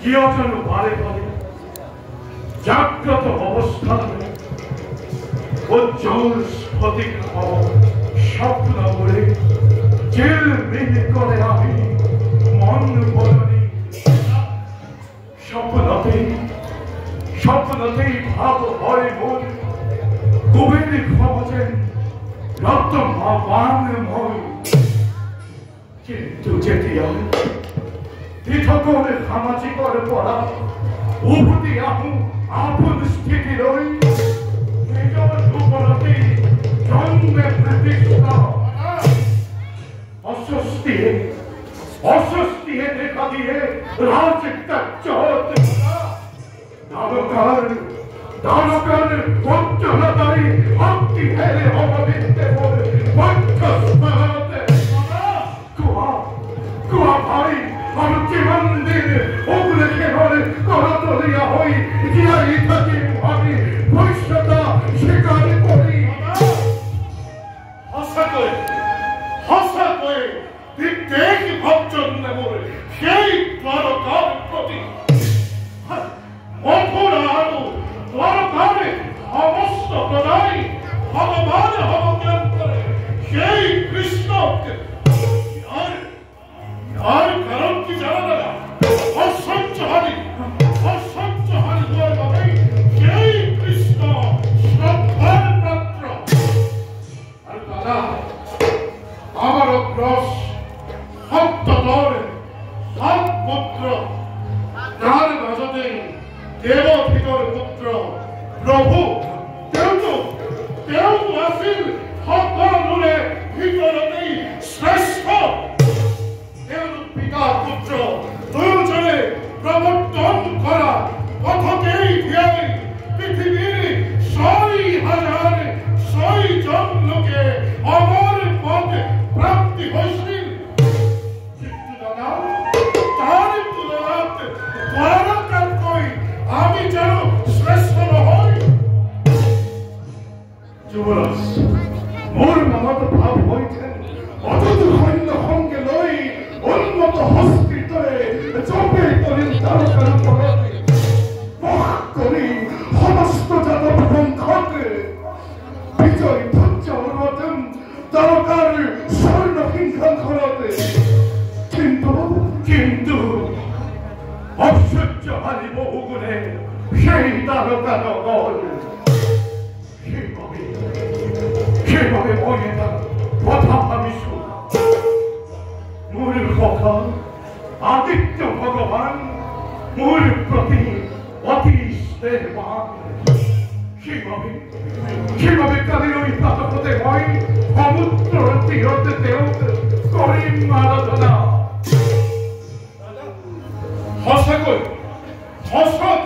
যেন বারে বারে জাগ্রত অবস্থানে উজ্জ্বল স্ফটিক স্বপ্ন করে জেল ভেঙে করে আমি মন বলনি স্বপ্নতেই ভাব হয় মন কুবের খবরেন রত্নময় কিন্তু যেতে হয় পৃথকরে সামাজিক পড়া উভতি আহু আপন স্থিতি রই নিজর উপরতে জন্মে প্রতিষ্ঠা অস্বস্তি দেখা দিয়ে রাজকার্যত দানকার পঞ্চলতায় ভক্তি হেরে অববিন্দে বলে বক্ষস্থানতে কুয়া ভাই আমি মন্দির ওগুলো কেবলে করতলিয়া হই জিয়াই থাকি ভাবি ভবিষ্যতা স্বীকার করি হাসা করে দেখ ভক্তন বলে সেই দ্বারকার প্রতি মধুর আলো দ্বারকারে সমস্ত প্রদায় ভগবান হবজ্ঞান করে সেই কৃষ্ণকে আর কারণ কি জানা না অসহ্য হানি হওয়ার কথাই সেই কৃষ্ণ শ্রদ্ধার পাত্র আর দাদা আমার অগ্রস সপ্তদরে সাত পুত্র তার মাঝতে দেবধিকর পুত্র প্রভু দেউ আসিল সকলে ভিতরতেই শ্রেষ্ঠ পিতা পুত্র দুজনে প্রবর্তন করা পথকেই ধিয়াই পৃথিবীর 6,000 লোকে অমর পদ প্রাপ্তি হয়েছিল কিন্তু দাদা তার তুলনাত দ্বারকার কই আমি যেন শ্রেষ্ঠ হই যুবরাজ মোর মনত ভাব হইছেন অযথ সৈন্য সঙ্গে লই উন্নত হস্পিতলে চপে করিল তারকার পরতে বহাগ করি সমস্ত যাদব বংশকে বিজয় ধ্বজ উন্নতম তারকার স্বর্ণ হিংসা করতে কিন্তু অসহ্য হারি বহুগুণে সেই তারকা নগর সেভাবে মনে তার কথা আমি মূল কথা আদিত্য ভগবান মূল প্রতি অতি স্নেহবান সেভাবে তাদের ওই পাতপথে হয় সমুদ্র তীরতেও করিম আরাধনা হসা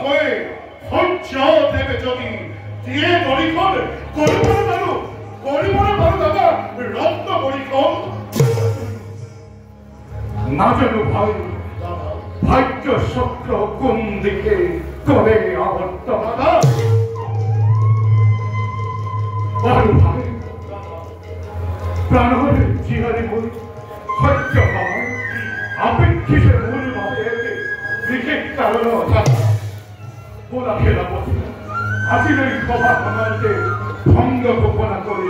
কয়ে সহ্য দেবে যদি দিয়ে গরিখন গরিবরে ভালো দাদা রত্ন গরিখন না জানো ভাই ভাগ্য চক্র কোন দিকে করে আবর্ত ভাই প্রাণের জিহারি বই সহ্য হয় আপেক্ষিসের মূল ভাবে বিশেষ কারণ ওরা খেলা বসে আসিল এই সভা সমাজকে ভঙ্গ গোপনা করি